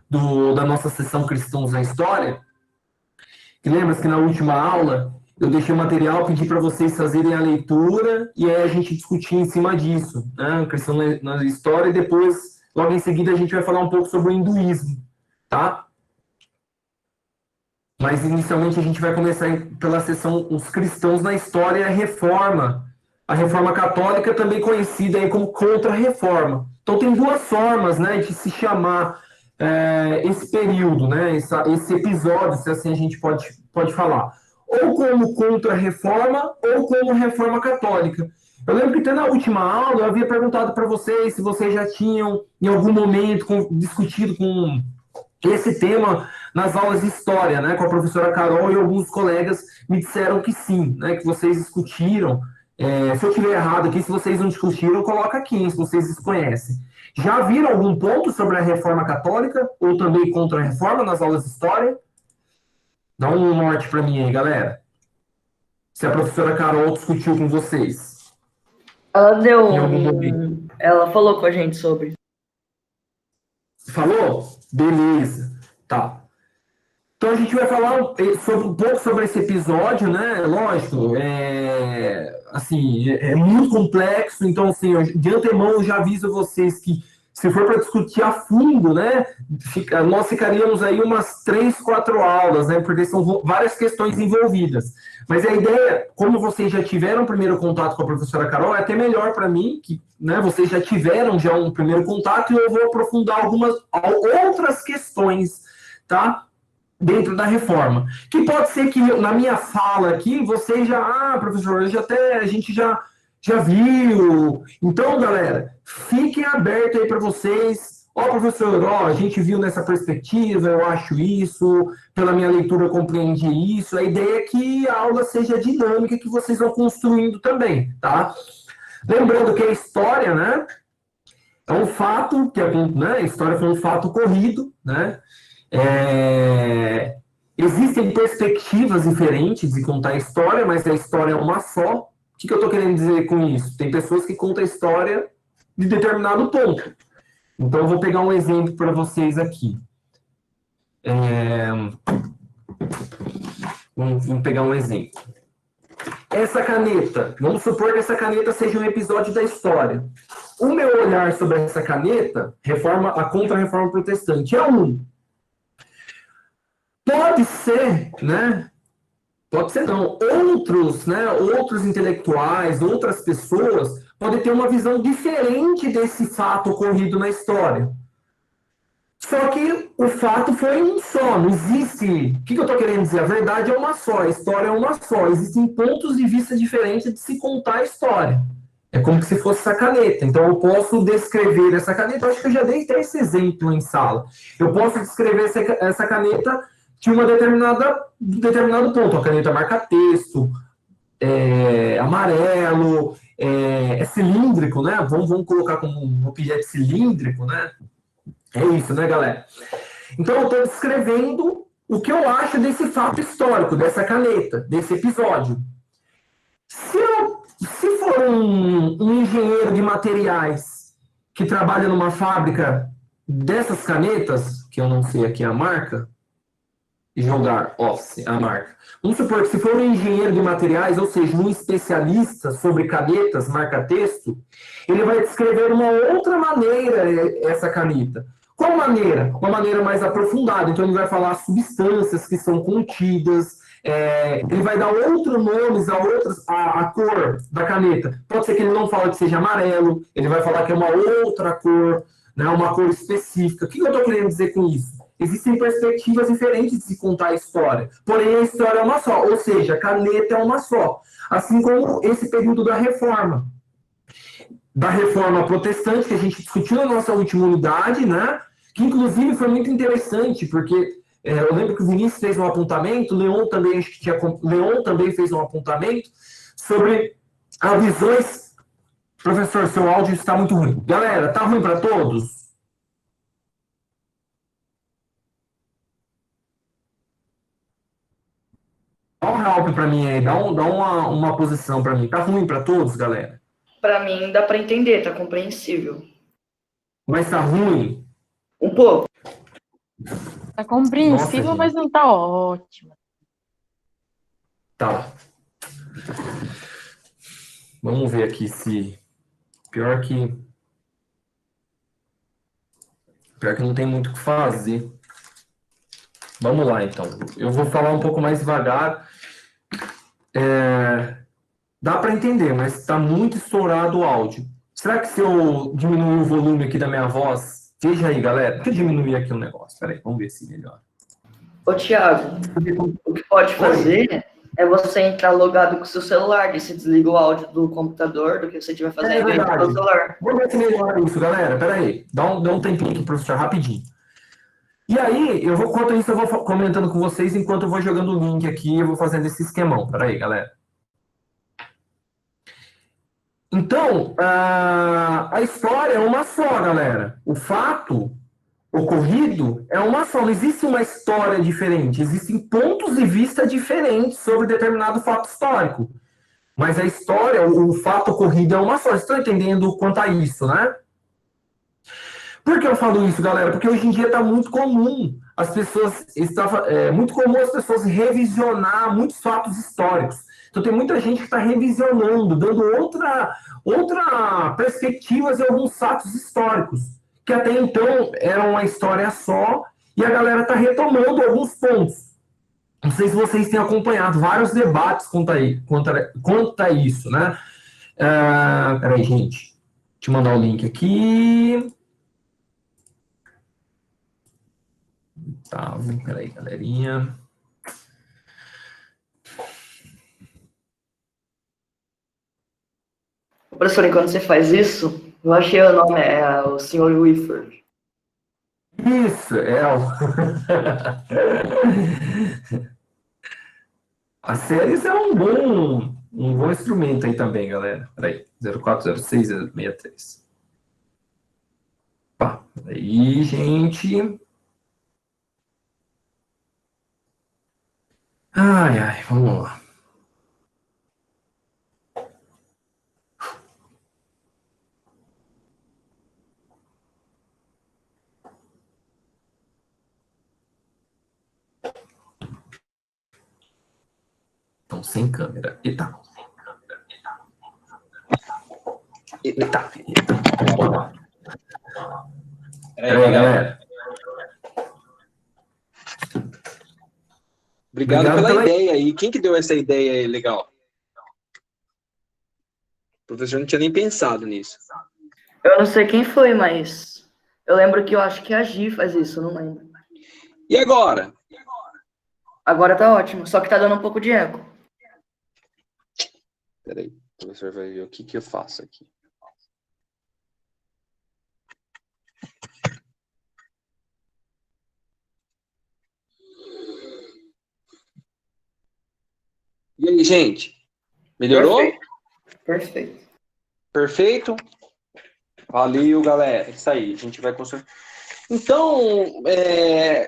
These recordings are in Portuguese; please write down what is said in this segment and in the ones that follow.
da nossa sessão Cristãos na História. E lembra que na última aula eu deixei o material, pedi para vocês fazerem a leitura e aí a gente discutir em cima disso, né? Cristão na História, e depois, logo em seguida, a gente vai falar um pouco sobre o hinduísmo, tá? Mas inicialmente a gente vai começar pela sessão Os Cristãos na História e a Reforma Católica, também conhecida aí como Contra-Reforma. Então tem duas formas, né, de se chamar esse período, né, esse episódio, se assim a gente pode falar. Ou como Contra-Reforma ou como Reforma Católica. Eu lembro que até na última aula eu havia perguntado para vocês se vocês já tinham, em algum momento, discutido com esse tema nas aulas de história, né, com a professora Carol, e alguns colegas me disseram que sim, né, que vocês discutiram. Se eu estiver errado aqui, se vocês não discutiram, coloca aqui, se vocês desconhecem. Já viram algum ponto sobre a Reforma Católica, ou também contra a Reforma nas aulas de história? Dá um norte para mim aí, galera. Se a professora Carol discutiu com vocês. Ela deu Ela falou com a gente sobre. Falou? Beleza. Tá. Então a gente vai falar um pouco sobre esse episódio, né? Lógico, é muito complexo, então assim, de antemão eu já aviso vocês que se for para discutir a fundo, né, nós ficaríamos aí umas 3, 4 aulas, né? Porque são várias questões envolvidas. Mas a ideia, como vocês já tiveram um primeiro contato com a professora Carol, é até melhor para mim, que, né, vocês já tiveram um primeiro contato, e eu vou aprofundar algumas outras questões, tá? Dentro da reforma. Que pode ser que na minha fala aqui, vocês já, professor, a gente já viu. Então, galera, fiquem abertos aí para vocês. Professor, a gente viu nessa perspectiva, eu acho isso, pela minha leitura eu compreendi isso. A ideia é que a aula seja dinâmica, que vocês vão construindo também, tá? Lembrando que a história, né, é um fato, né, a história foi um fato ocorrido, né? Existem perspectivas diferentes de contar a história, mas a história é uma só. O que eu estou querendo dizer com isso? Tem pessoas que contam a história de determinado ponto. Então, eu vou pegar um exemplo para vocês aqui. Vamos pegar um exemplo. Essa caneta, vamos supor que essa caneta seja um episódio da história. O meu olhar sobre essa caneta, a Contra-Reforma Protestante, é um. Pode ser, né? Pode ser não. Outros intelectuais, outras pessoas podem ter uma visão diferente desse fato ocorrido na história. Só que o fato foi um só, não existe. O que eu estou querendo dizer? A verdade é uma só, a história é uma só. Existem pontos de vista diferentes de se contar a história. É como se fosse essa caneta. Então, eu posso descrever essa caneta, eu acho que eu já dei até esse exemplo em sala. Eu posso descrever essa caneta de determinado ponto. A caneta marca-texto, amarelo, é cilíndrico, né? Vamos colocar como um objeto cilíndrico, né? É isso, né, galera? Então, eu estou descrevendo o que eu acho desse fato histórico, dessa caneta, desse episódio. Se for um engenheiro de materiais que trabalha numa fábrica dessas canetas, que eu não sei aqui a marca, jogar office, a marca. Vamos supor que se for um engenheiro de materiais, ou seja, um especialista sobre canetas, marca-texto, ele vai descrever uma outra maneira essa caneta. Qual maneira? Uma maneira mais aprofundada. Então, ele vai falar substâncias que são contidas, ele vai dar outros nomes a cor da caneta. Pode ser que ele não fale que seja amarelo, ele vai falar que é uma outra cor, né, uma cor específica. O que eu estou querendo dizer com isso? Existem perspectivas diferentes de se contar a história. Porém, a história é uma só. Ou seja, a caneta é uma só. Assim como esse período da reforma. Da reforma protestante, que a gente discutiu na nossa última unidade, né? Que inclusive foi muito interessante, porque eu lembro que o Vinícius fez um apontamento, Leon também fez um apontamento sobre as visões. Professor, seu áudio está muito ruim. Galera, tá ruim para todos? Dá um help para mim aí, dá uma posição para mim. Tá ruim para todos, galera? Para mim dá para entender, tá compreensível. Mas tá ruim? Um pouco. Tá compreensível, Nossa, mas não tá ótimo. Tá. Vamos ver aqui se... Pior que não tem muito o que fazer. Vamos lá, então. Eu vou falar um pouco mais devagar. Dá para entender, mas está muito estourado o áudio. Será que se eu diminuir o volume aqui da minha voz... Veja aí, galera. Deixa eu diminuir aqui o negócio. Peraí, vamos ver se melhora. Ô, Thiago, o que pode fazer é você entrar logado com o seu celular, e você desliga o áudio do computador, do que você estiver fazendo dentro do celular. Vamos ver se melhora isso, galera. Peraí, dá um tempinho aqui, professor, rapidinho. E aí, enquanto isso, eu vou comentando com vocês, enquanto eu vou jogando o link aqui, eu vou fazendo esse esquemão. Peraí, galera. Então, a história é uma só, galera. O fato ocorrido é uma só. Não existe uma história diferente. Existem pontos de vista diferentes sobre determinado fato histórico. Mas a história, o fato ocorrido é uma só. Vocês estão entendendo quanto a isso, né? Por que eu falo isso, galera? Porque hoje em dia está muito comum muito comum as pessoas revisionar muitos fatos históricos. Então tem muita gente que está revisionando, dando outra perspectivas em alguns fatos históricos, que até então eram uma história só, e a galera está retomando alguns pontos. Não sei se vocês têm acompanhado vários debates quanto a isso, né? Peraí, gente. Deixa eu mandar o link aqui. Tá, peraí, galerinha. Professor, enquanto você faz isso, eu achei o nome, é o Sr. Whitford. Isso, As séries é um bom instrumento aí também, galera. Peraí, 040663. Pá, aí, gente. Ai, vamos lá. Então, sem câmera. Eita. Peraí, galera. Obrigado pela ideia aí. Quem que deu essa ideia aí legal? O professor não tinha nem pensado nisso. Eu não sei quem foi, mas eu lembro que eu acho que a Gi faz isso, eu não lembro. E agora? Agora tá ótimo, só que tá dando um pouco de eco. Peraí, o professor vai ver o que eu faço aqui. E aí, gente? Melhorou? Perfeito. Perfeito? Valeu, galera. Isso aí, a gente vai construir. Então,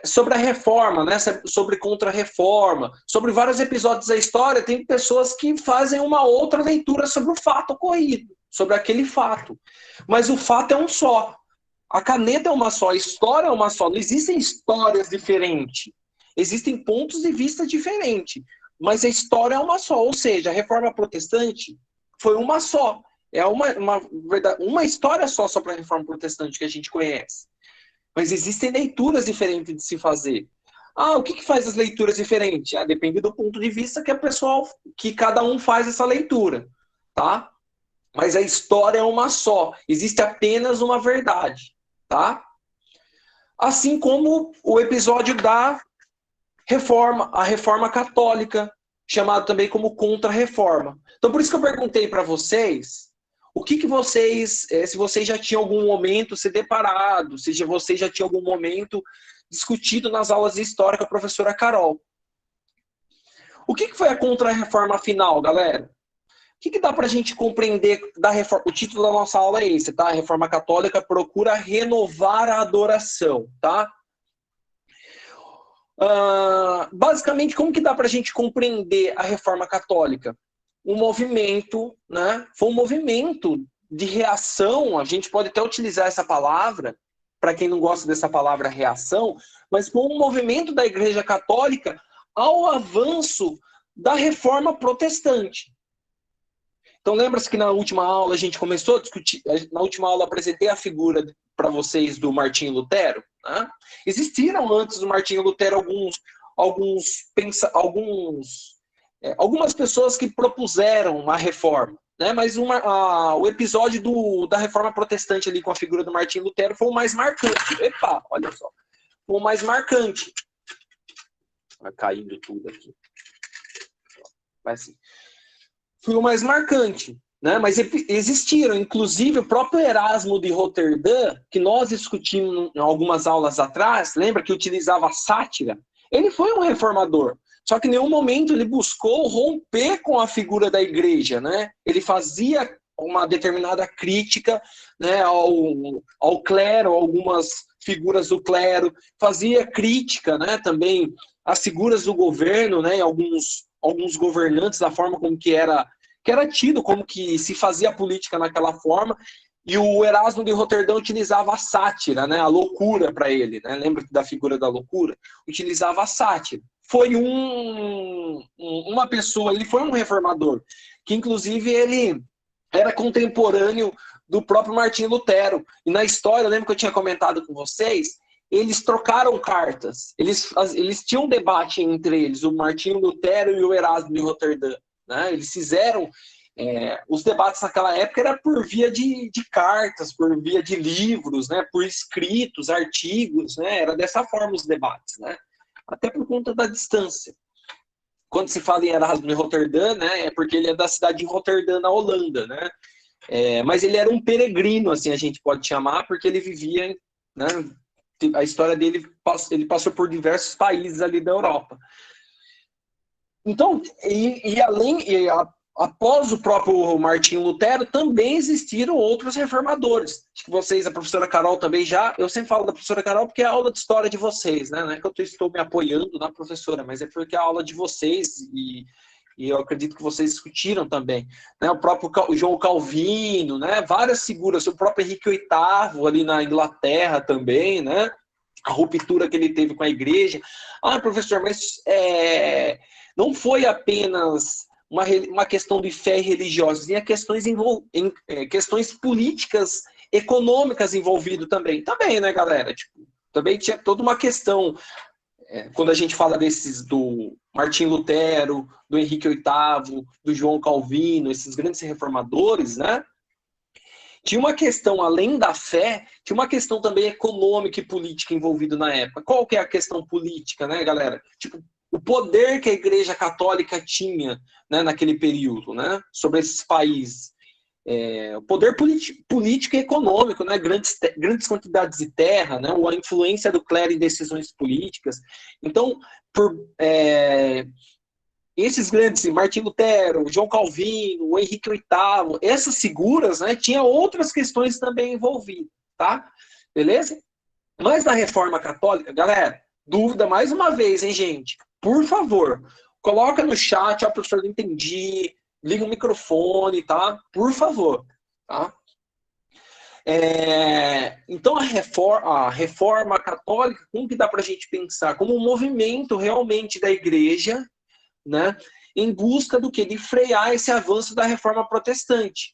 sobre a reforma, né? Sobre contra-reforma, sobre vários episódios da história, tem pessoas que fazem uma outra leitura sobre o fato ocorrido, sobre aquele fato. Mas o fato é um só. A caneta é uma só, a história é uma só. Não existem histórias diferentes. Existem pontos de vista diferentes. Mas a história é uma só. Ou seja, a reforma protestante foi uma só. É uma história só para a reforma protestante que a gente conhece. Mas existem leituras diferentes de se fazer. O que faz as leituras diferentes? Depende do ponto de vista que cada um faz essa leitura, tá? Mas a história é uma só. Existe apenas uma verdade, tá? Assim como o episódio da reforma, a reforma católica, chamado também como contra-reforma. Então, por isso que eu perguntei para vocês o que vocês, se vocês já tinham algum momento se deparado, se vocês já tinham algum momento discutido nas aulas de história com a professora Carol. O que foi a contra-reforma final, galera? O que dá para a gente compreender da reforma? O título da nossa aula é esse, tá? A Reforma Católica procura renovar a adoração, tá? Basicamente, como que dá para a gente compreender a Reforma Católica? Um movimento, né? Foi um movimento de reação, a gente pode até utilizar essa palavra, para quem não gosta dessa palavra reação, mas foi um movimento da Igreja Católica ao avanço da reforma protestante. Então lembra-se que na última aula a gente começou a discutir, na última aula eu apresentei a figura para vocês do Martinho Lutero, né? Existiram antes do Martinho Lutero algumas pessoas que propuseram uma reforma, né? Mas o episódio da reforma protestante ali com a figura do Martinho Lutero foi o mais marcante. Epa, olha só. Foi o mais marcante. Vai caindo tudo aqui. Vai assim. Foi o mais marcante, né? Mas existiram, inclusive o próprio Erasmo de Roterdã, que nós discutimos em algumas aulas atrás, lembra que utilizava a sátira? Ele foi um reformador, só que em nenhum momento ele buscou romper com a figura da igreja, né? Ele fazia uma determinada crítica, né, ao clero, algumas figuras do clero, fazia crítica, né, também às figuras do governo, né, alguns governantes, da forma como que era tido, como que se fazia política naquela forma, e o Erasmo de Roterdã utilizava a sátira, né, a loucura para ele, né, lembra da figura da loucura? Utilizava a sátira. Foi uma pessoa, ele foi um reformador, que inclusive ele era contemporâneo do próprio Martinho Lutero, e na história, lembra que eu tinha comentado com vocês, eles trocaram cartas, eles tinham um debate entre eles, o Martinho Lutero e o Erasmo de Roterdã, né? Eles fizeram, os debates naquela época era por via de cartas, por via de livros, né? Por escritos, artigos, né? Era dessa forma os debates, né? Até por conta da distância. Quando se fala em Erasmo de Roterdã, né? É porque ele é da cidade de Roterdã, na Holanda, né? Mas ele era um peregrino, assim a gente pode chamar, porque ele vivia, né? A história dele, ele passou por diversos países ali da Europa. Então, após o próprio Martinho Lutero, também existiram outros reformadores. Acho que vocês, a professora Carol também eu sempre falo da professora Carol porque é a aula de história de vocês, né? Não é que eu estou me apoiando na professora, mas é porque é a aula de vocês e eu acredito que vocês discutiram também, né? O próprio João Calvino, né? Várias figuras, o próprio Henrique VIII ali na Inglaterra também, né? A ruptura que ele teve com a igreja. Ah, professor, mas não foi apenas uma questão de fé religiosa, tinha questões políticas, econômicas envolvidas também. Também, né, galera? Tipo, também tinha toda uma questão, quando a gente fala desses do Martinho Lutero, do Henrique VIII, do João Calvino, esses grandes reformadores, né? Tinha uma questão, além da fé, tinha uma questão também econômica e política envolvida na época. Qual que é a questão política, né, galera? Tipo, o poder que a Igreja Católica tinha, né, naquele período, né, sobre esses países. O poder político e econômico, né, grandes quantidades de terra, né, a influência do clero em decisões políticas. Então, esses grandes, Martinho Lutero, João Calvino, o Henrique VIII, essas figuras, né, tinha outras questões também envolvidas, tá? Beleza? Mas na Reforma Católica, galera, dúvida mais uma vez, hein, gente? Por favor, coloca no chat, professor, não entendi, liga o microfone, tá? Por favor, tá? Então a reforma católica, como que dá pra gente pensar? Como um movimento realmente da igreja, né, em busca do que? De frear esse avanço da reforma protestante.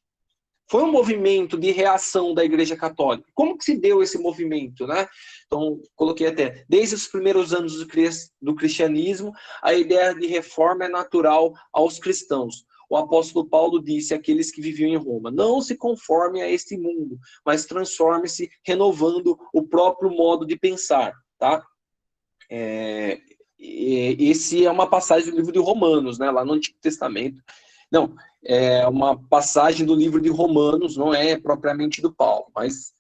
Foi um movimento de reação da Igreja Católica. Como que se deu esse movimento, né? Então, coloquei até, desde os primeiros anos do cristianismo, a ideia de reforma é natural aos cristãos. O apóstolo Paulo disse àqueles que viviam em Roma: não se conforme a este mundo, mas transforme-se renovando o próprio modo de pensar, tá? Esse é uma passagem do livro de Romanos, né, lá no Antigo Testamento. Não, é uma passagem do livro de Romanos, não é propriamente do Paulo, mas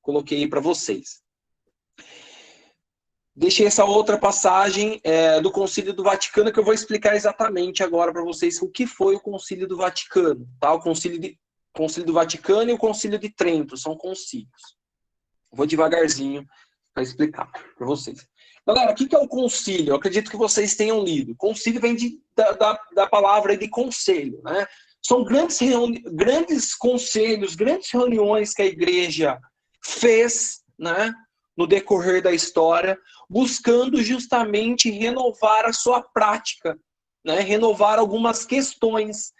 coloquei aí para vocês. Deixei essa outra passagem do Concílio do Vaticano, que eu vou explicar exatamente agora para vocês o que foi o Concílio do Vaticano. Tá? O Concílio do Vaticano e o Concílio de Trento são concílios. Vou devagarzinho para explicar para vocês. Galera, o que é o concílio? Eu acredito que vocês tenham lido. Concílio vem da palavra de conselho, né? São grandes conselhos, grandes reuniões que a igreja fez, né, no decorrer da história, buscando justamente renovar a sua prática, né, renovar algumas questões,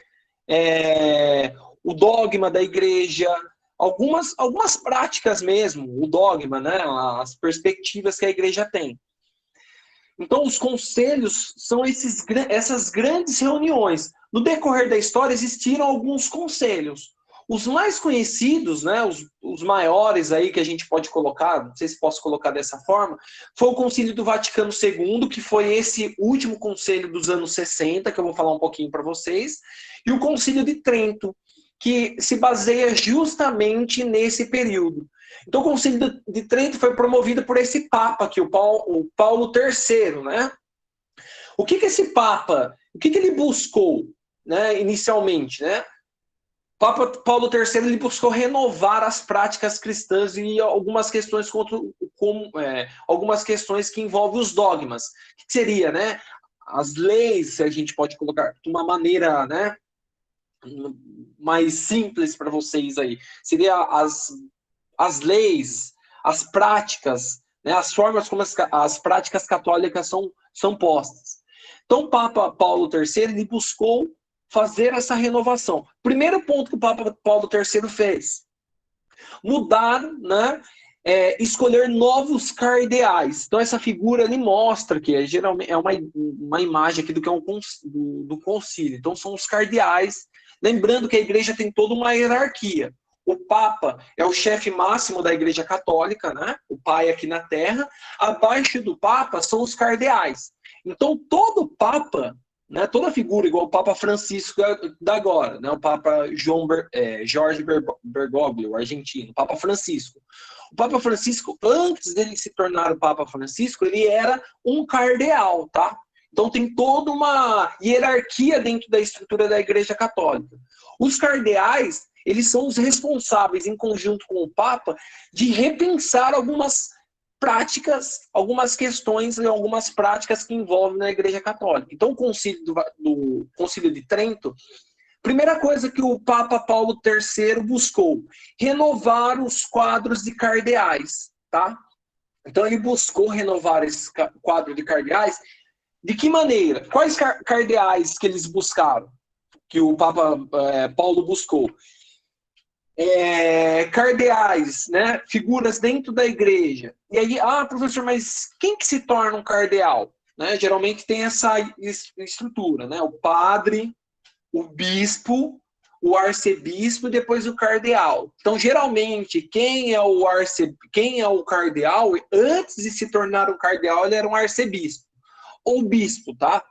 o dogma da igreja, algumas práticas mesmo, o dogma, né, as perspectivas que a igreja tem. Então, os conselhos são essas grandes reuniões. No decorrer da história, existiram alguns conselhos. Os mais conhecidos, né, os maiores aí que a gente pode colocar, não sei se posso colocar dessa forma, foi o Concílio do Vaticano II, que foi esse último concílio dos anos 60, que eu vou falar um pouquinho para vocês, e o Concílio de Trento, que se baseia justamente nesse período. Então, o Concílio de Trento foi promovido por esse Papa aqui, o Paulo III, né? O que esse Papa, o que ele buscou, né, inicialmente, né? O Papa Paulo III ele buscou renovar as práticas cristãs e algumas questões algumas questões que envolvem os dogmas. O que seria, né? As leis, a gente pode colocar de uma maneira, né, mais simples para vocês aí. Seria as leis, as práticas, né, as formas como as práticas católicas são postas. Então, o Papa Paulo III ele buscou fazer essa renovação. Primeiro ponto que o Papa Paulo III fez: mudar, né, escolher novos cardeais. Então, essa figura ele mostra que geralmente é uma imagem aqui do que é do concílio. Então, são os cardeais. Lembrando que a igreja tem toda uma hierarquia. O Papa é o chefe máximo da Igreja Católica, né? O pai aqui na Terra. Abaixo do Papa são os cardeais. Então, todo Papa, né, toda figura, igual o Papa Francisco da agora, né, o Papa Jorge Bergoglio, argentino, o Papa Francisco. O Papa Francisco, antes dele se tornar o Papa Francisco, ele era um cardeal, tá? Então tem toda uma hierarquia dentro da estrutura da Igreja Católica. Os cardeais, eles são os responsáveis, em conjunto com o Papa, de repensar algumas práticas, algumas questões e algumas práticas que envolvem na Igreja Católica. Então, o Concílio de Trento, primeira coisa que o Papa Paulo III buscou, renovar os quadros de cardeais, tá? Então, ele buscou renovar esse quadro de cardeais. De que maneira? Quais cardeais que eles buscaram? Que o Papa Paulo buscou? Cardeais, né? Figuras dentro da igreja. E aí, professor, mas quem que se torna um cardeal? Né? Geralmente tem essa estrutura, né? O padre, o bispo, o arcebispo e depois o cardeal. Então, geralmente, quem é o cardeal, antes de se tornar um cardeal, ele era um arcebispo ou bispo, tá?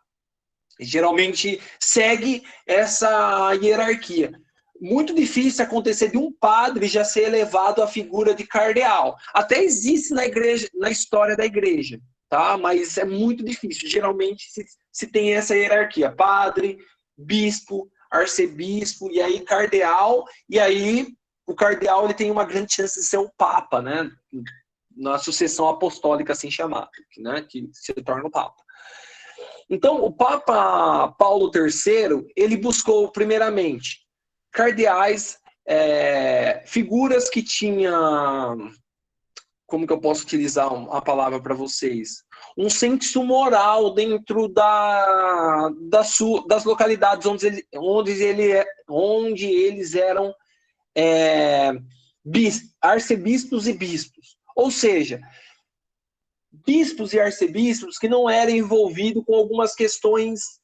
Geralmente segue essa hierarquia. Muito difícil acontecer de um padre já ser elevado à figura de cardeal. Até existe na igreja, na história da igreja, tá? Mas é muito difícil. Geralmente se tem essa hierarquia: padre, bispo, arcebispo e aí cardeal. E aí o cardeal ele tem uma grande chance de ser o papa, né? Na sucessão apostólica assim chamada, né? Que se torna o papa. Então, o Papa Paulo III, ele buscou, primeiramente, cardeais, figuras que tinham, como que eu posso utilizar a palavra para vocês? Um senso moral dentro das localidades onde eles eram arcebispos e bispos. Ou seja, bispos e arcebispos que não eram envolvidos com algumas questões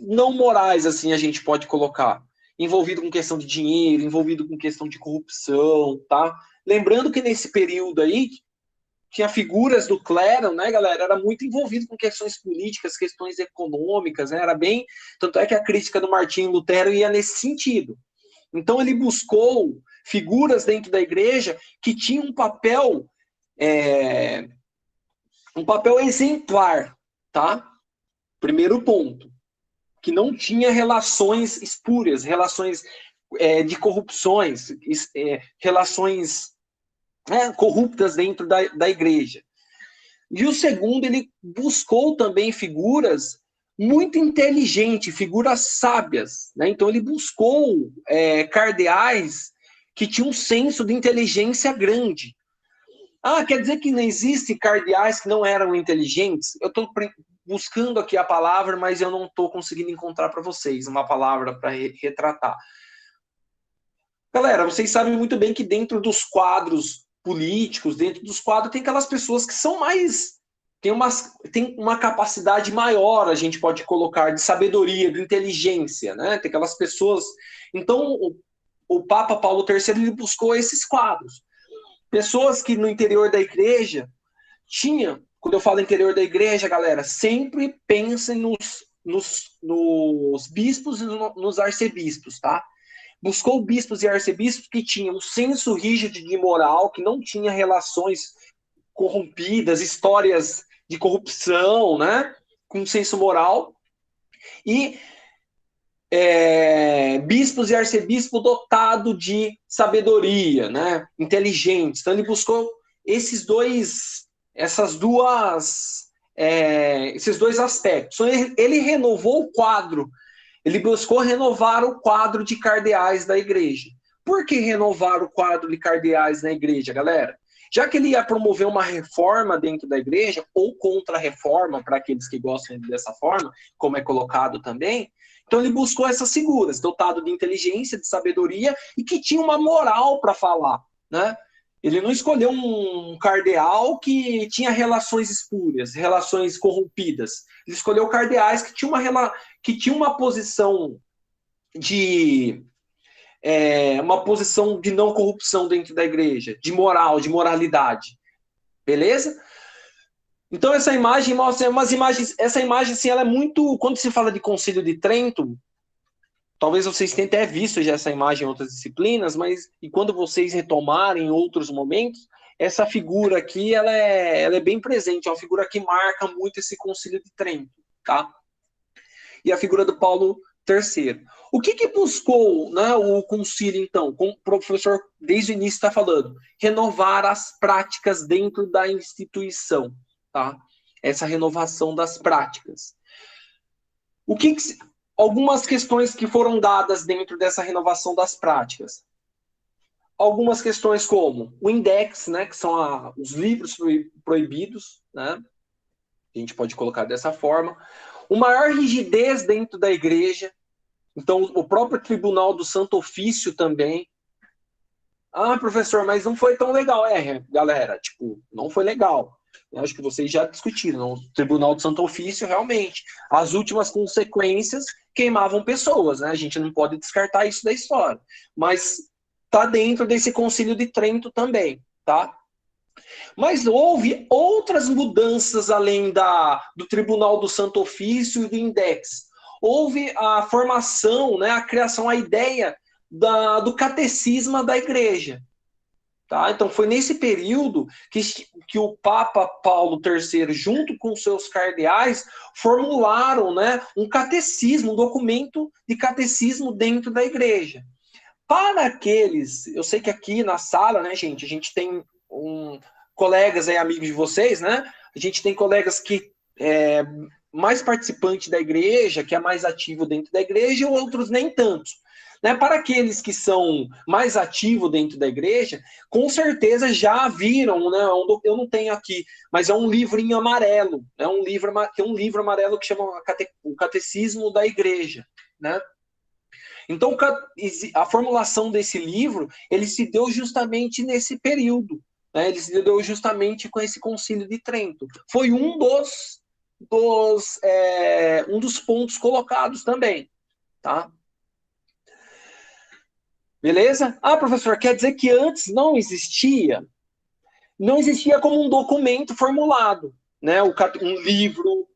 não morais, assim a gente pode colocar. Envolvido com questão de dinheiro, envolvido com questão de corrupção, tá? Lembrando que nesse período aí, tinha figuras do clero, né, galera? Era muito envolvido com questões políticas, questões econômicas, né? Era bem... Tanto é que a crítica do Martinho Lutero ia nesse sentido. Então ele buscou figuras dentro da igreja que tinham um papel exemplar, tá? Primeiro ponto, que não tinha relações espúrias, relações de corrupções, relações corruptas dentro da igreja. E o segundo, ele buscou também figuras muito inteligentes, figuras sábias, né? Então ele buscou cardeais que tinha um senso de inteligência grande. Ah, quer dizer que não existem cardeais que não eram inteligentes? Eu estou buscando aqui a palavra, mas eu não estou conseguindo encontrar para vocês uma palavra para retratar. Galera, vocês sabem muito bem que dentro dos quadros políticos, dentro dos quadros, tem aquelas pessoas que são mais... Tem uma capacidade maior, a gente pode colocar, de sabedoria, de inteligência, né? Tem aquelas pessoas... Então, o Papa Paulo III ele buscou esses quadros. Pessoas que no interior da igreja tinham... Quando eu falo interior da igreja, galera, sempre pensem nos bispos e nos arcebispos, tá? Buscou bispos e arcebispos que tinham um senso rígido de moral, que não tinha relações corrompidas, histórias de corrupção, né? Com senso moral. E bispos e arcebispos dotados de sabedoria, né? Inteligentes. Então ele buscou esses dois aspectos. Então, ele renovou o quadro. Ele buscou renovar o quadro de cardeais da igreja. Por que renovar o quadro de cardeais na igreja, galera? Já que ele ia promover uma reforma dentro da igreja, ou contra-reforma, para aqueles que gostam dessa forma, como é colocado também, então ele buscou essas figuras, dotado de inteligência, de sabedoria, e que tinha uma moral para falar, né? Ele não escolheu um cardeal que tinha relações espúrias, relações corrompidas. Ele escolheu cardeais que tinham uma posição de não corrupção dentro da igreja, de moral, de moralidade. Beleza? Então essa imagem mostra umas imagens. Essa imagem, assim, ela é muito. Quando se fala de Concílio de Trento, talvez vocês tenham até visto já essa imagem em outras disciplinas, mas e quando vocês retomarem em outros momentos, essa figura aqui ela é bem presente, é uma figura que marca muito esse Concílio de Trento, tá? E a figura do Paulo III. O que buscou, né, o concílio, então, como o professor desde o início está falando? Renovar as práticas dentro da instituição, tá? Essa renovação das práticas. Algumas questões que foram dadas dentro dessa renovação das práticas. Algumas questões como o index, né, que são os livros proibidos, né? A gente pode colocar dessa forma. Uma maior rigidez dentro da igreja. Então, o próprio Tribunal do Santo Ofício também. Ah, professor, mas não foi tão legal. Galera, não foi legal. Eu acho que vocês já discutiram. O Tribunal do Santo Ofício, realmente, as últimas consequências queimavam pessoas, né? A gente não pode descartar isso da história. Mas está dentro desse Concílio de Trento também, tá? Mas houve outras mudanças além do Tribunal do Santo Ofício e do Index. Houve a formação, né, a criação, a ideia do catecismo da igreja. Tá? Então foi nesse período que o Papa Paulo III, junto com seus cardeais, formularam, né, um catecismo, um documento de catecismo dentro da igreja. Para aqueles, eu sei que aqui na sala, né, gente, a gente tem colegas aí, amigos de vocês, né? A gente tem colegas que mais participante da igreja, que é mais ativo dentro da igreja, e outros nem tanto. Né? Para aqueles que são mais ativos dentro da igreja, com certeza já viram, né? Eu não tenho aqui, mas é um livrinho amarelo, tem um livro amarelo que chama o Catecismo da Igreja, né? Então, a formulação desse livro, ele se deu justamente nesse período, né? Ele se deu justamente com esse Concílio de Trento. Foi um dos pontos colocados também, tá? Beleza? Ah, professor, quer dizer que antes não existia como um documento formulado, né? Um livro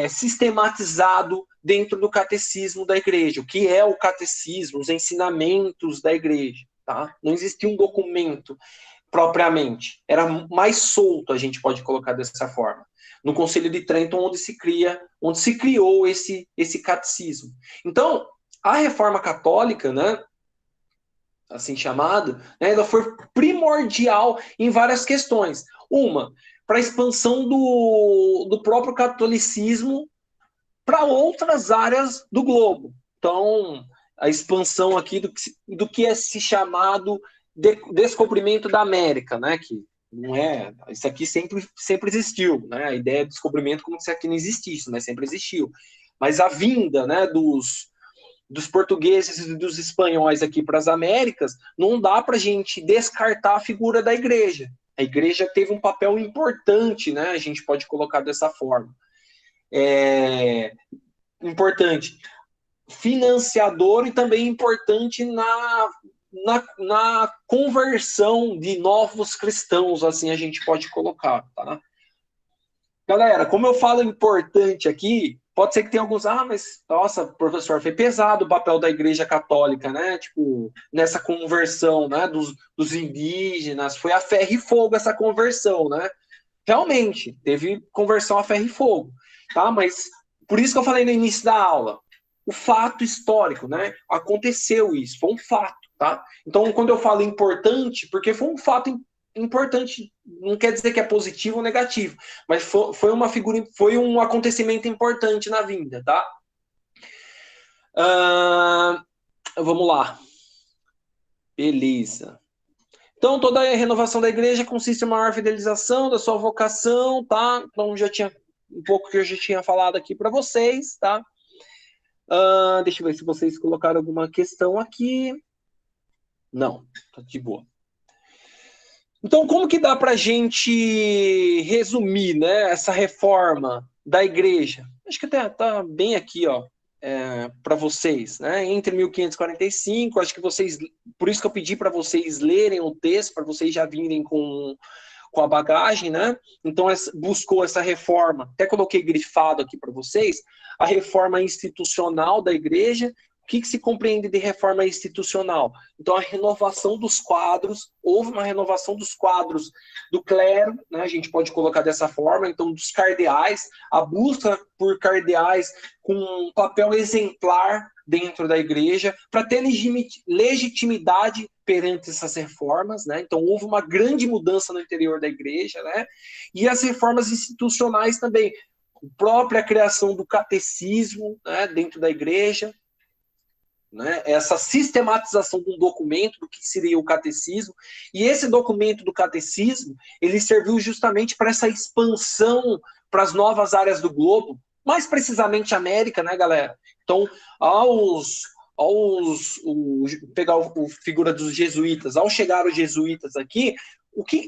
sistematizado dentro do catecismo da igreja. O que é o catecismo, os ensinamentos da igreja, tá? Não existia um documento propriamente. Era mais solto, a gente pode colocar dessa forma. No Concílio de Trento, onde se criou esse catecismo. Então, a Reforma Católica, né, assim chamada, né, ela foi primordial em várias questões. Uma, para a expansão do próprio catolicismo para outras áreas do globo. Então, a expansão aqui do que é se chamado descobrimento da América, né? Que não é, isso aqui sempre existiu, né? A ideia de descobrimento como se aqui não existisse, mas sempre existiu. Mas a vinda, né, dos portugueses e dos espanhóis aqui para as Américas, não dá para a gente descartar a figura da igreja. A igreja teve um papel importante, né? A gente pode colocar dessa forma. Importante. Financiador e também importante na conversão de novos cristãos, assim a gente pode colocar, tá? Galera, como eu falo importante aqui, pode ser que tenha alguns, mas, nossa, professor, foi pesado o papel da Igreja Católica, né? Tipo, nessa conversão, né, dos indígenas, foi a ferro e fogo essa conversão, né? Realmente, teve conversão a ferro e fogo, tá? Mas, por isso que eu falei no início da aula, o fato histórico, né? Aconteceu isso, foi um fato, tá? Então, quando eu falo importante, porque foi um fato importante, não quer dizer que é positivo ou negativo, mas foi uma figura, foi um acontecimento importante na vinda, tá? Vamos lá. Beleza. Então, toda a renovação da igreja consiste em uma maior fidelização da sua vocação, tá? Então, já tinha um pouco que eu já tinha falado aqui para vocês, tá? Deixa eu ver se vocês colocaram alguma questão aqui. Não, tá de boa. Então, como que dá para a gente resumir, né, essa reforma da igreja? Acho que até tá bem aqui, ó, para vocês, né? Entre 1545, acho que vocês, por isso que eu pedi para vocês lerem o texto, para vocês já virem com a bagagem, né? Então, buscou essa reforma, até coloquei grifado aqui para vocês, a reforma institucional da igreja. O que se compreende de reforma institucional? Então, a renovação dos quadros, houve uma renovação dos quadros do clero, né? A gente pode colocar dessa forma, então, dos cardeais, a busca por cardeais com um papel exemplar dentro da igreja, para ter legitimidade perante essas reformas, né? Então, houve uma grande mudança no interior da igreja, né? E as reformas institucionais também, a própria criação do catecismo, né, dentro da igreja, né? Essa sistematização de um documento do que seria o catecismo, e esse documento do catecismo, ele serviu justamente para essa expansão para as novas áreas do globo, mais precisamente América, né, galera? Então, pegar a figura dos jesuítas, ao chegar os jesuítas aqui,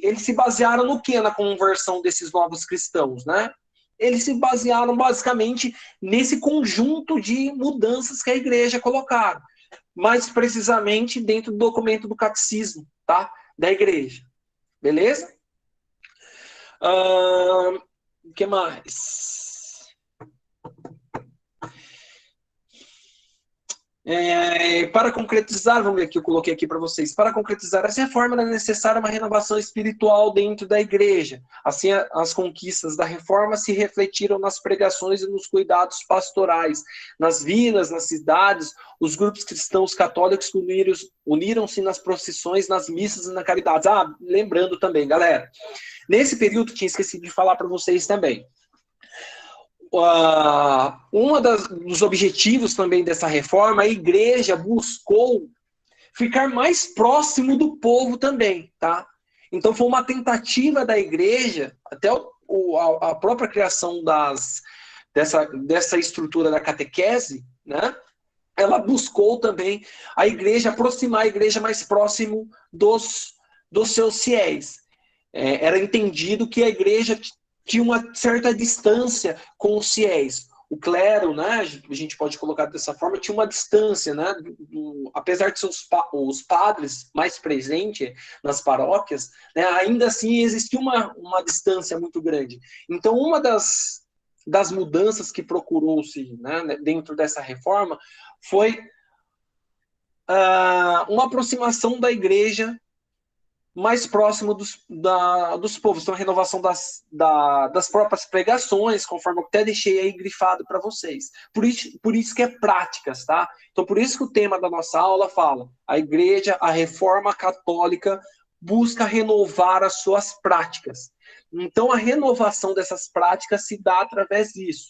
eles se basearam no que na conversão desses novos cristãos, né? Eles se basearam basicamente nesse conjunto de mudanças que a igreja colocaram, mais precisamente dentro do documento do catecismo, tá? Da igreja. Beleza? O que mais? Para concretizar, vamos ver aqui, eu coloquei aqui para vocês, para concretizar essa reforma era necessária uma renovação espiritual dentro da igreja. Assim, as conquistas da reforma se refletiram nas pregações e nos cuidados pastorais. Nas vilas, nas cidades, os grupos cristãos católicos uniram-se nas procissões, nas missas e na caridade. Lembrando também, galera, nesse período, tinha esquecido de falar para vocês também, dos objetivos também dessa reforma, a igreja buscou ficar mais próximo do povo também, tá? Então foi uma tentativa da igreja, até a própria criação dessa estrutura da catequese, né? Ela buscou também aproximar a igreja mais próximo dos seus fiéis. Era entendido que a igreja tinha uma certa distância com os fiéis. O clero, né, a gente pode colocar dessa forma, tinha uma distância, né, apesar de ser os padres mais presentes nas paróquias, né, ainda assim existia uma distância muito grande. Então, uma das mudanças que procurou-se, né, dentro dessa reforma foi uma aproximação da igreja mais próximo dos povos. Então, a renovação das próprias pregações, conforme eu até deixei aí grifado para vocês. Por isso que é práticas, tá? Então, por isso que o tema da nossa aula fala: a igreja, a reforma católica, busca renovar as suas práticas. Então, a renovação dessas práticas se dá através disso.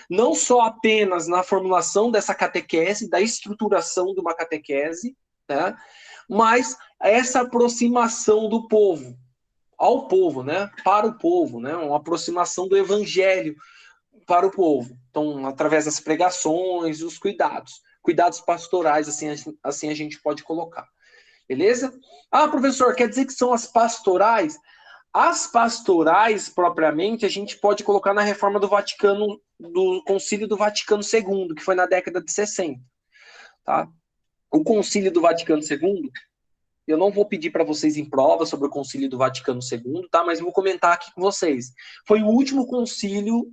não só apenas na formulação dessa catequese, da estruturação de uma catequese, né? Mas essa aproximação do povo, ao povo, né? Para o povo, né? Uma aproximação do evangelho para o povo. Então, através das pregações, os cuidados pastorais, assim a gente pode colocar. Beleza? Ah, professor, quer dizer que são as pastorais? As pastorais, propriamente, a gente pode colocar na reforma do Vaticano, do Concílio do Vaticano II, que foi na década de 60. Tá? O Concílio do Vaticano II, eu não vou pedir para vocês em prova sobre o Concílio do Vaticano II, tá? Mas eu vou comentar aqui com vocês. Foi o último concílio,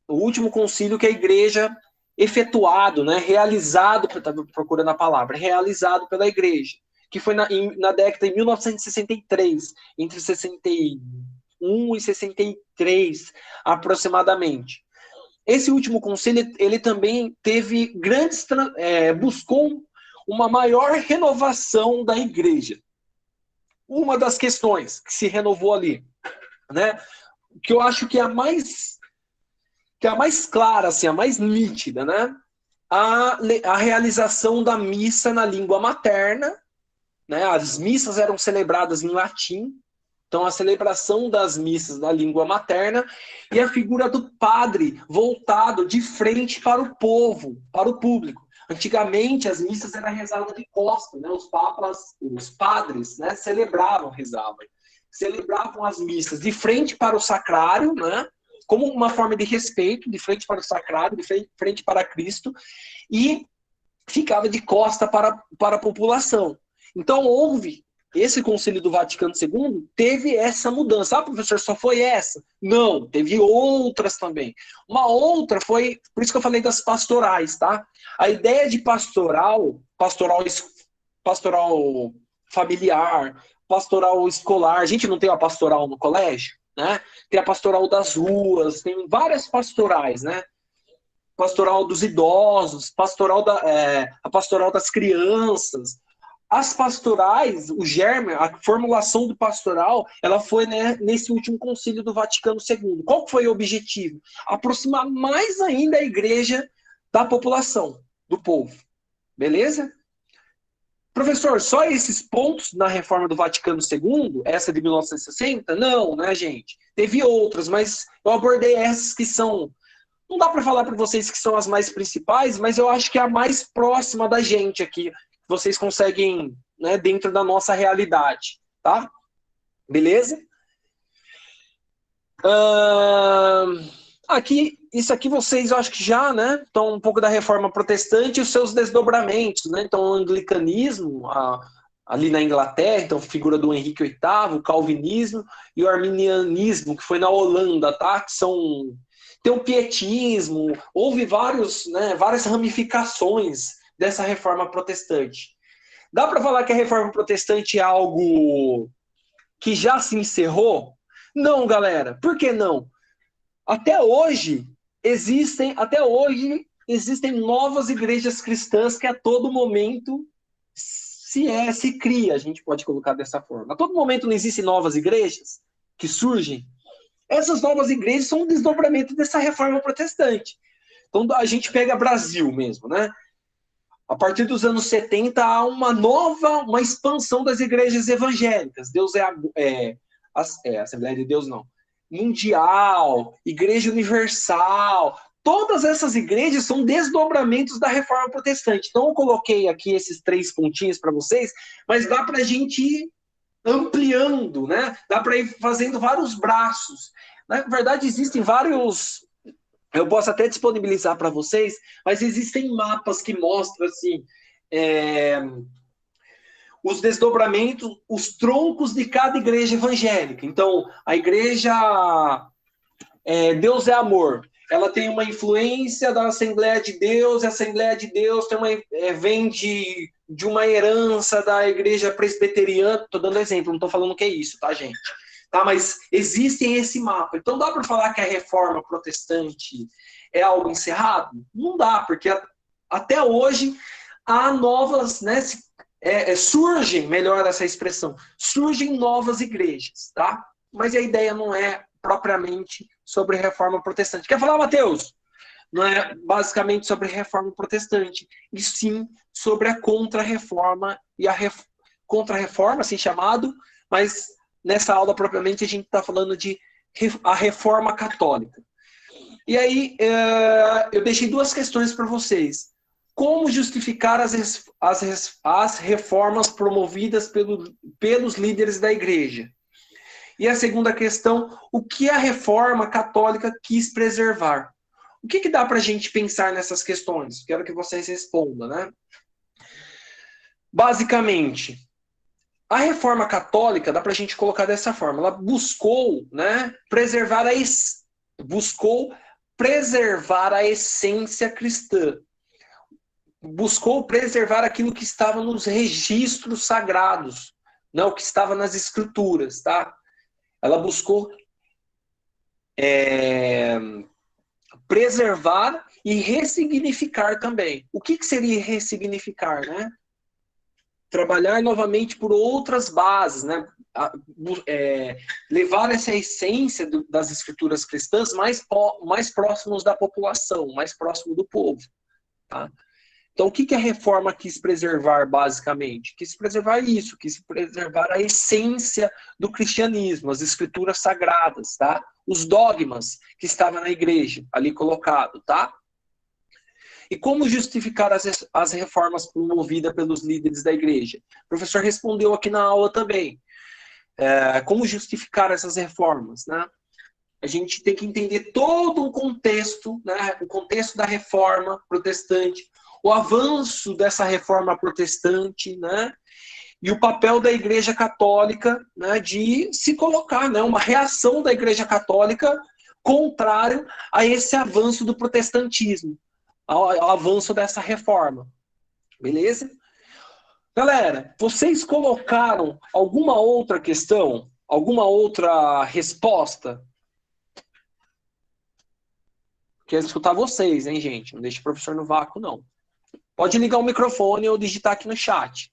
o último concílio que a igreja efetuado, né? Realizado, estava procurando a palavra, realizado pela igreja, que foi na década de 1963, entre 61 e 63, aproximadamente. Esse último concílio, ele também teve buscou uma maior renovação da igreja. Uma das questões que se renovou ali, né, que eu acho que é a mais clara, assim, a mais nítida, né, a realização da missa na língua materna, né, as missas eram celebradas em latim, então a celebração das missas na língua materna e a figura do padre voltado de frente para o povo, para o público. Antigamente, as missas eram rezadas de costas, né? Os padres, né, celebravam as missas de frente para o sacrário, né, como uma forma de respeito, de frente para o sacrário, de frente para Cristo, e ficava de costa para a população. Então, esse Concílio do Vaticano II teve essa mudança. Ah, professor, só foi essa? Não, teve outras também. Uma outra foi, por isso que eu falei das pastorais, tá? A ideia de pastoral familiar, pastoral escolar. A gente não tem uma pastoral no colégio, né? Tem a pastoral das ruas, tem várias pastorais, né? Pastoral dos idosos, a pastoral das crianças. As pastorais, o germe, a formulação do pastoral, ela foi, né, nesse último concílio do Vaticano II. Qual foi o objetivo? Aproximar mais ainda a igreja da população, do povo. Beleza? Professor, só esses pontos na reforma do Vaticano II, essa de 1960? Não, né, gente? Teve outras, mas eu abordei essas que são... Não dá para falar para vocês que são as mais principais, mas eu acho que é a mais próxima da gente aqui. Vocês conseguem, né, dentro da nossa realidade, tá? Beleza? Isso aqui vocês, eu acho que já, né, estão um pouco da reforma protestante e os seus desdobramentos, né? Então, o anglicanismo, ali na Inglaterra, então, figura do Henrique VIII, o calvinismo e o arminianismo, que foi na Holanda, tá? Que tem o pietismo, houve várias ramificações dessa reforma protestante. Dá para falar que a reforma protestante é algo que já se encerrou? Não, galera. Por que não? Até hoje existem novas igrejas cristãs que a todo momento se cria, a gente pode colocar dessa forma. A todo momento não existem novas igrejas que surgem. Essas novas igrejas são um desdobramento dessa reforma protestante. Então a gente pega Brasil mesmo, né? A partir dos anos 70, há uma expansão das igrejas evangélicas. Assembleia de Deus não. Mundial, Igreja Universal. Todas essas igrejas são desdobramentos da reforma protestante. Então eu coloquei aqui esses 3 pontinhos para vocês, mas dá para a gente ir ampliando, né? Dá para ir fazendo vários braços. Na verdade, existem vários... Eu posso até disponibilizar para vocês, mas existem mapas que mostram assim, os desdobramentos, os troncos de cada igreja evangélica. Então, a igreja Deus é Amor, ela tem uma influência da Assembleia de Deus, e a Assembleia de Deus vem de uma herança da igreja presbiteriana. Estou dando exemplo, não estou falando que é isso, tá, gente? Tá, mas existem esse mapa. Então dá para falar que a reforma protestante é algo encerrado? Não dá, porque até hoje há novas, né, surgem, melhor essa expressão, surgem novas igrejas, tá? Mas a ideia não é propriamente sobre reforma protestante. Quer falar, Matheus? Não é basicamente sobre reforma protestante, e sim sobre a contra-reforma e a contra-reforma, assim chamado, mas nessa aula propriamente a gente está falando de a reforma católica. E aí eu deixei duas questões para vocês. Como justificar as reformas promovidas pelos líderes da igreja? E a segunda questão, o que a reforma católica quis preservar? O que dá para a gente pensar nessas questões? Quero que vocês respondam, né? Basicamente, a reforma católica, dá para a gente colocar dessa forma, ela buscou, né, preservar a essência cristã. Buscou preservar aquilo que estava nos registros sagrados, não o que estava nas escrituras, tá? Ela buscou preservar e ressignificar também. O que seria ressignificar, né? Trabalhar novamente por outras bases, né? Levar essa essência das escrituras cristãs mais próximos da população, mais próximo do povo, tá? Então, o que a reforma quis preservar, basicamente? Quis preservar isso, quis preservar a essência do cristianismo, as escrituras sagradas, tá? Os dogmas que estavam na igreja, ali colocado, tá? E como justificar as reformas promovidas pelos líderes da igreja? O professor respondeu aqui na aula também. Como justificar essas reformas, né? A gente tem que entender todo o contexto, né? O contexto da reforma protestante, o avanço dessa reforma protestante, né? E o papel da Igreja Católica, né, de se colocar, né, uma reação da Igreja Católica contrário a esse avanço do protestantismo, ao avanço dessa reforma. Beleza? Galera, vocês colocaram alguma outra questão? Alguma outra resposta? Quero escutar vocês, hein, gente? Não deixe o professor no vácuo, não. Pode ligar o microfone ou digitar aqui no chat.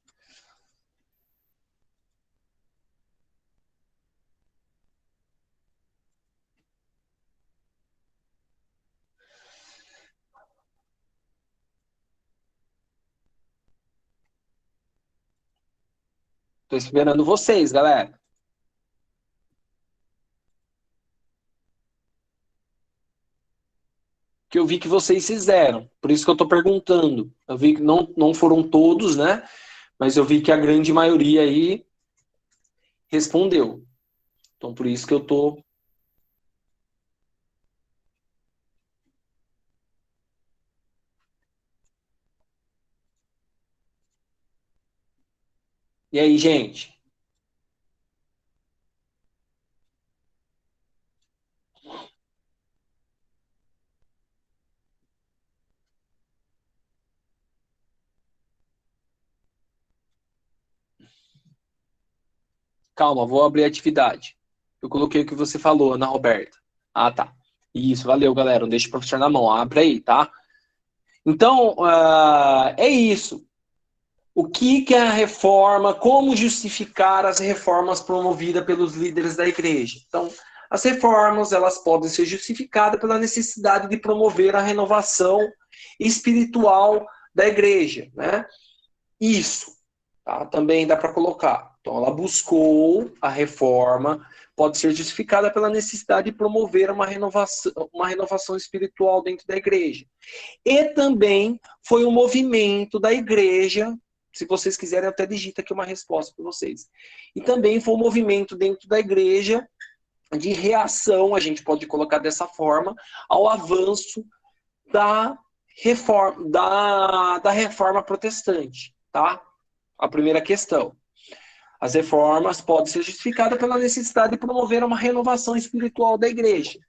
Estou esperando vocês, galera. Que eu vi que vocês fizeram. Por isso que eu estou perguntando. Eu vi que não foram todos, né? Mas eu vi que a grande maioria aí respondeu. Então, por isso que eu estou... E aí, gente? Calma, vou abrir a atividade. Eu coloquei o que você falou, Ana Roberta. Ah, tá. Isso, valeu, galera. Não deixa o professor na mão. Abre aí, tá? Então, é isso. O que é a reforma? Como justificar as reformas promovidas pelos líderes da igreja? Então, as reformas, elas podem ser justificadas pela necessidade de promover a renovação espiritual da igreja, né? Isso, tá? Também dá para colocar. Então, ela buscou a reforma, pode ser justificada pela necessidade de promover uma renovação espiritual dentro da igreja. E também foi um movimento da igreja, se vocês quiserem, eu até digito aqui uma resposta para vocês. E também foi um movimento dentro da igreja de reação, a gente pode colocar dessa forma, ao avanço da reforma protestante, tá? A primeira questão. As reformas podem ser justificadas pela necessidade de promover uma renovação espiritual da igreja.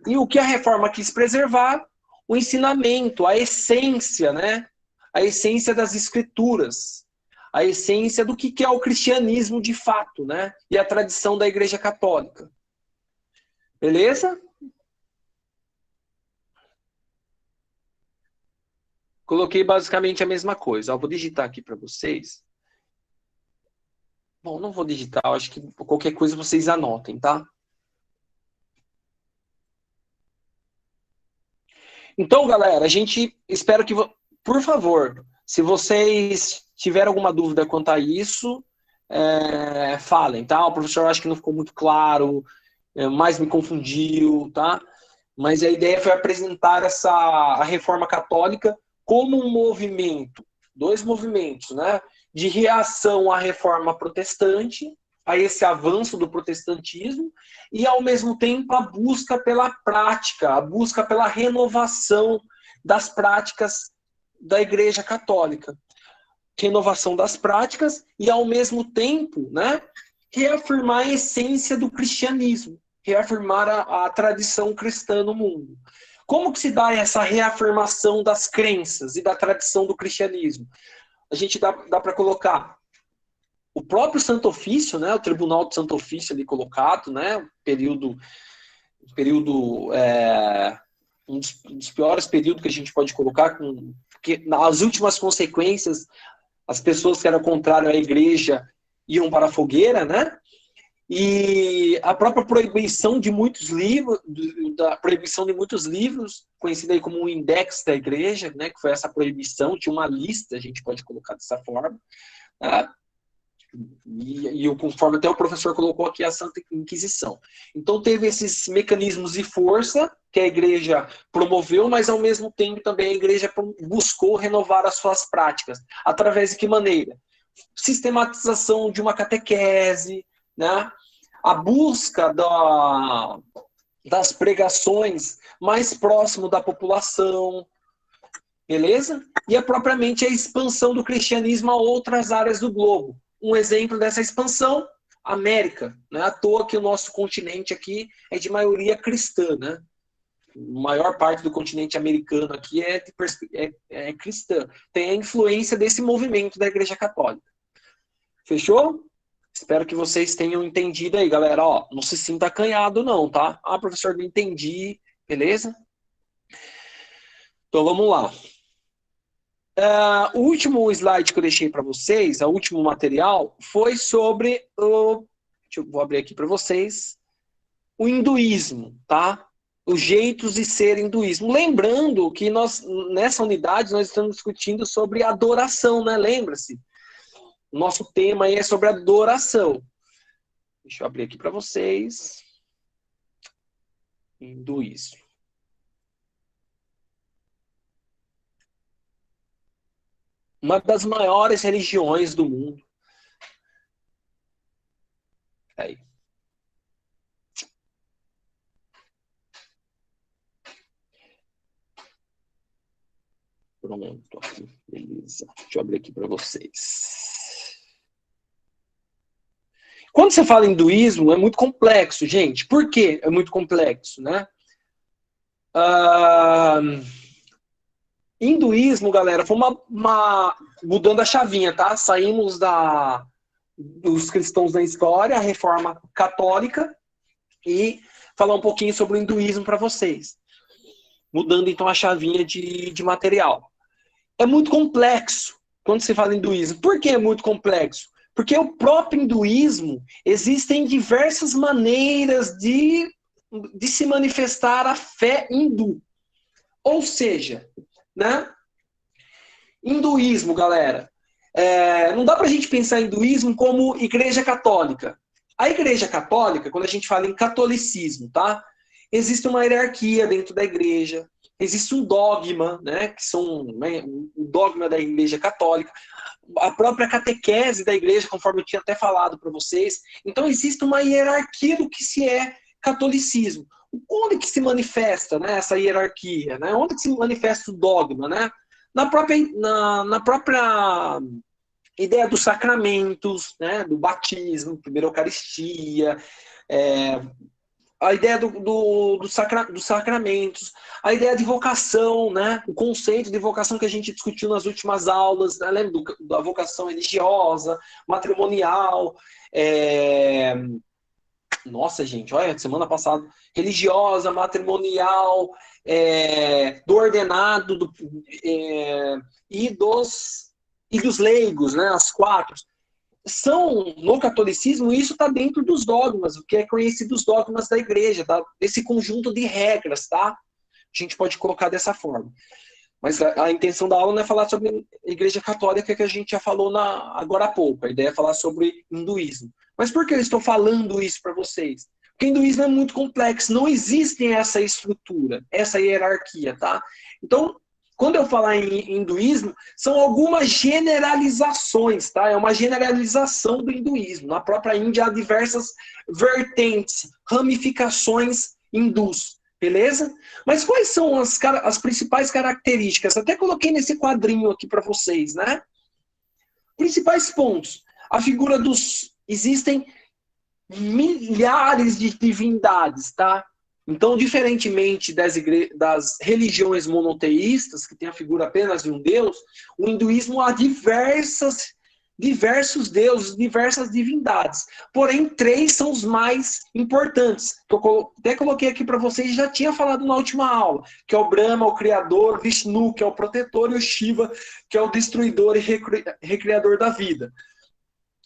E o que a reforma quis preservar? O ensinamento, a essência, né? A essência das escrituras, a essência do que é o cristianismo de fato, né? E a tradição da Igreja Católica. Beleza? Coloquei basicamente a mesma coisa. Eu vou digitar aqui para vocês. Bom, não vou digitar, acho que qualquer coisa vocês anotem, tá? Então, galera, a gente espera que, por favor, se vocês tiverem alguma dúvida quanto a isso, falem, tá? O professor acho que não ficou muito claro, mais me confundiu, tá? Mas a ideia foi apresentar a reforma católica como um movimento, 2 movimentos, né? De reação à reforma protestante, a esse avanço do protestantismo, e ao mesmo tempo a busca pela prática, a busca pela renovação das práticas da Igreja Católica. Renovação das práticas e, ao mesmo tempo, né, reafirmar a essência do cristianismo, reafirmar a tradição cristã no mundo. Como que se dá essa reafirmação das crenças e da tradição do cristianismo? A gente dá para colocar o próprio Santo Ofício, né, o Tribunal de Santo Ofício ali colocado, né, um dos piores períodos que a gente pode colocar, porque nas últimas consequências, as pessoas que eram contrárias à igreja iam para a fogueira, né? E a própria proibição de muitos livros, conhecida aí como o Index da Igreja, né? Que foi essa proibição, tinha uma lista, a gente pode colocar dessa forma, né? E conforme até o professor colocou aqui, a Santa Inquisição. Então teve esses mecanismos de força que a igreja promoveu, mas ao mesmo tempo também a igreja buscou renovar as suas práticas. Através de que maneira? Sistematização de uma catequese, né? A busca das pregações mais próximo da população, beleza? E propriamente a expansão do cristianismo a outras áreas do globo. Um exemplo dessa expansão, América. Não é à toa que o nosso continente aqui é de maioria cristã, né? A maior parte do continente americano aqui é cristã. Tem a influência desse movimento da Igreja Católica. Fechou? Espero que vocês tenham entendido aí, galera. Ó, não se sinta acanhado não, tá? Ah, professor, não entendi. Beleza? Então vamos lá. O último slide que eu deixei para vocês, o último material, foi sobre vou abrir aqui para vocês, o hinduísmo, tá? Os jeitos de ser hinduísmo. Lembrando que nessa unidade, nós estamos discutindo sobre adoração, né? Lembra-se? O nosso tema aí é sobre adoração. Deixa eu abrir aqui para vocês. Hinduísmo. Uma das maiores religiões do mundo. Aí. Pronto. Beleza. Deixa eu abrir aqui para vocês. Quando você fala em hinduísmo, é muito complexo, gente. Por quê? É muito complexo, né? Hinduísmo, galera, foi mudando a chavinha, tá? Saímos dos cristãos na história, a reforma católica, e falar um pouquinho sobre o hinduísmo para vocês. Mudando, então, a chavinha de material. É muito complexo quando se fala em hinduísmo. Por que é muito complexo? Porque o próprio hinduísmo, existem diversas maneiras de se manifestar a fé hindu. Ou seja, né? Hinduísmo, galera. Não dá pra gente pensar em hinduísmo como igreja católica. A igreja católica, quando a gente fala em catolicismo, tá? Existe uma hierarquia dentro da igreja, existe um dogma, né? Que são, né, o dogma da igreja católica, a própria catequese da igreja, conforme eu tinha até falado para vocês. Então existe uma hierarquia do que se é catolicismo. Onde que se manifesta, né, essa hierarquia? Né? Onde que se manifesta o dogma? Né? Na própria ideia dos sacramentos, né, do batismo, primeira Eucaristia, a ideia dos sacramentos, a ideia de vocação, né, o conceito de vocação que a gente discutiu nas últimas aulas, né, lembra da vocação religiosa, matrimonial, nossa, gente, olha, semana passada, religiosa, matrimonial, do ordenado e dos leigos, né, as 4. No catolicismo, isso está dentro dos dogmas, o que é conhecido os dogmas da igreja, tá? Esse conjunto de regras, tá? gente pode colocar dessa forma. Mas a intenção da aula não é falar sobre a Igreja Católica, que a gente já falou agora há pouco. A ideia é falar sobre hinduísmo. Mas por que eu estou falando isso para vocês? Porque o hinduísmo é muito complexo. Não existe essa estrutura, essa hierarquia, tá? Então, quando eu falar em hinduísmo, são algumas generalizações, tá? É uma generalização do hinduísmo. Na própria Índia há diversas vertentes, ramificações hindus. Beleza? Mas quais são as principais características? Até coloquei nesse quadrinho aqui para vocês, né? Principais pontos. A figura existem milhares de divindades, tá? Então, diferentemente das religiões monoteístas, que tem a figura apenas de um deus, o hinduísmo há diversos deuses, diversas divindades. Porém, 3 são os mais importantes. Que eu até coloquei aqui para vocês, já tinha falado na última aula, que é o Brahma, o Criador, Vishnu, que é o protetor, e o Shiva, que é o destruidor e recriador da vida.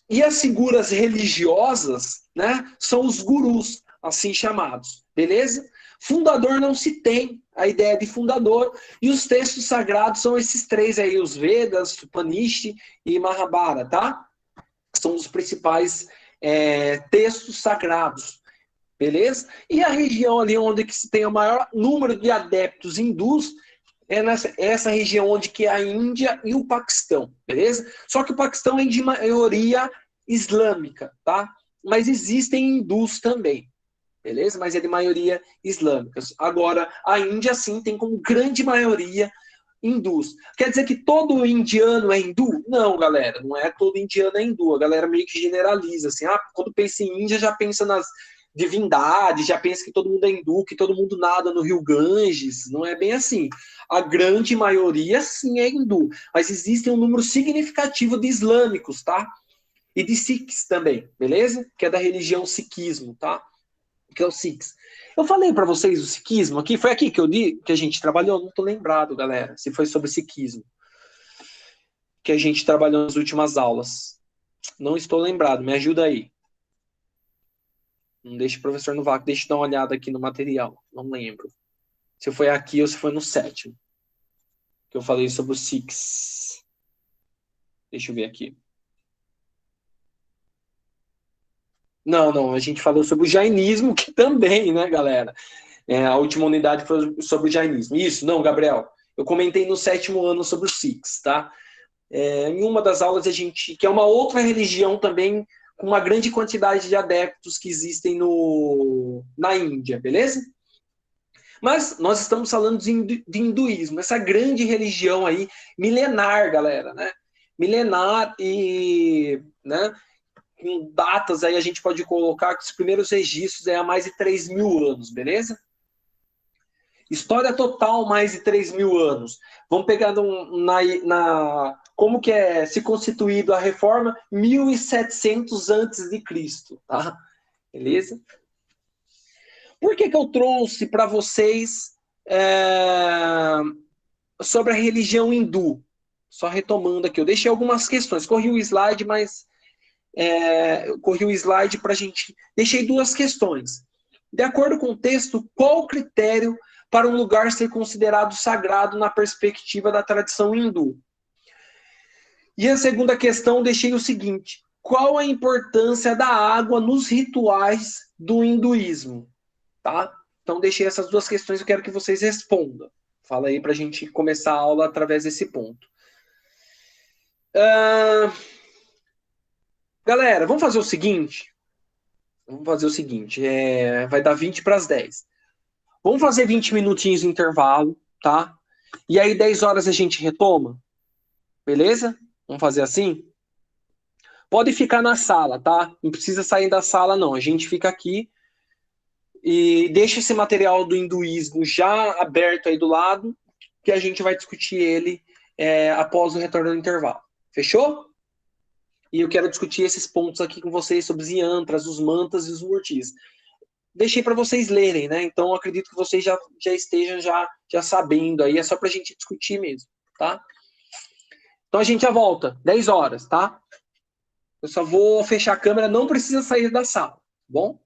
E as figuras religiosas, né, são os gurus, assim chamados. Beleza? Fundador não se tem a ideia de fundador, e os textos sagrados são esses 3 aí, os Vedas, Upanishad e Mahabharata, tá? São os principais textos sagrados, beleza? E a região ali onde que se tem o maior número de adeptos hindus é essa região onde que é a Índia e o Paquistão, beleza? Só que o Paquistão é de maioria islâmica, tá? Mas existem hindus também. Beleza? Mas é de maioria islâmica. Agora, a Índia, sim, tem como grande maioria hindus. Quer dizer que todo indiano é hindu? Não, galera. Não é todo indiano é hindu. A galera meio que generaliza. Assim, quando pensa em Índia, já pensa nas divindades, já pensa que todo mundo é hindu, que todo mundo nada no rio Ganges. Não é bem assim. A grande maioria, sim, é hindu. Mas existe um número significativo de islâmicos, tá? E de sikhs também, beleza? Que é da religião sikhismo, tá? Que é o Sikhs. Eu falei para vocês o sikhismo aqui, foi aqui que a gente trabalhou, não tô lembrado, galera, se foi sobre sikhismo que a gente trabalhou nas últimas aulas. Não estou lembrado, me ajuda aí. Não deixe o professor no vácuo, deixa eu dar uma olhada aqui no material, não lembro. Se foi aqui ou se foi no 7º, que eu falei sobre os Sikhs. Deixa eu ver aqui. Não, a gente falou sobre o jainismo, que também, né, galera? A última unidade foi sobre o jainismo. Isso, não, Gabriel. Eu comentei no 7º ano sobre os Sikhs, tá? Em uma das aulas que é uma outra religião também, com uma grande quantidade de adeptos que existem na Índia, beleza? Mas nós estamos falando de hinduísmo, essa grande religião aí, milenar, galera, né? Milenar e, né? Com datas aí a gente pode colocar que os primeiros registros há mais de 3.000 anos, beleza? História total, mais de 3.000 anos. Vamos pegar como que é se constituído a reforma 1700 antes de Cristo, tá? Beleza? Por que eu trouxe para vocês sobre a religião hindu? Só retomando aqui, eu deixei algumas questões. Corri o slide, mas corri o slide para a gente... Deixei 2 questões. De acordo com o texto, qual o critério para um lugar ser considerado sagrado na perspectiva da tradição hindu? E a segunda questão, deixei o seguinte: qual a importância da água nos rituais do hinduísmo? Tá? Então, deixei essas 2 questões, eu quero que vocês respondam. Fala aí para a gente começar a aula através desse ponto. Galera, vamos fazer o seguinte. Vai dar 20 para as 10. Vamos fazer 20 minutinhos de intervalo, tá? E aí 10 horas a gente retoma? Beleza? Vamos fazer assim? Pode ficar na sala, tá? Não precisa sair da sala, não. A gente fica aqui e deixa esse material do hinduísmo já aberto aí do lado, que a gente vai discutir ele após o retorno do intervalo. Fechou? E eu quero discutir esses pontos aqui com vocês sobre os yantras, os mantras e os murtis. Deixei para vocês lerem, né? Então, acredito que vocês já estejam já sabendo aí. É só para a gente discutir mesmo, tá? Então, a gente já volta. 10 horas, tá? Eu só vou fechar a câmera. Não precisa sair da sala, tá bom?